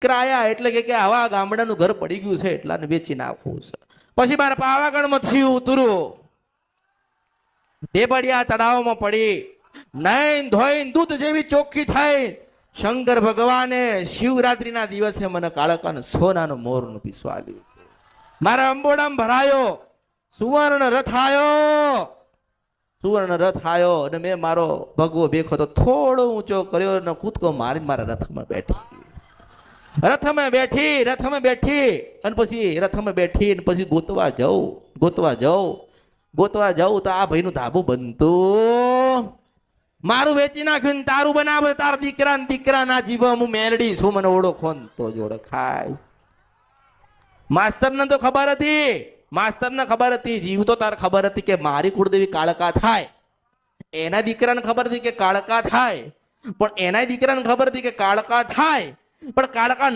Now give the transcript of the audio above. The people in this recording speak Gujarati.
ક્રાયા એટલે કે આવા ગામડાનું ઘર પડી ગયું છે એટલાને વેચી નાખવું છે. પછી મારે પાવાગઢમાં થયું ઉતરું, ઢેબડિયા તળાવમાં પડી, નૈન ધોઈને દૂધ જેવી ચોખ્ખી થઈ. શંકર ભગવાને શિવરાત્રીના દિવસે મને કાળકાને સોનાનો મોરનું પીસવા આલ્યું. મારા અંબોડામાં ભરાયો, સુવર્ણ રથ આયો, સુવર્ણ રથ આયો અને મેં મારો ભગવો બેખો તો થોડો ઊંચો કર્યો અને કૂદકો મારી મારા રથમાં બેઠી. રથમાં બેઠી અને પછી ગોતવા જાઉં તો આ ભાઈનું ધાબુ બનતું. મારું વેચી નાખ્યું ને તારું બનાવે, તારા દીકરા ના જીવ, હું મેલડી છું, મને ઓળખો ને તો જ ઓળખાય. માસ્તરને તો ખબર હતી, જીવ તો તાર ખબર હતી કે મારી કુળદેવી કાળકા થાય. એના દીકરાને ખબર હતી કે કાળકા થાય, પણ એના દીકરાને ખબર હતી કે કાળકા થાય, પણ કાળકા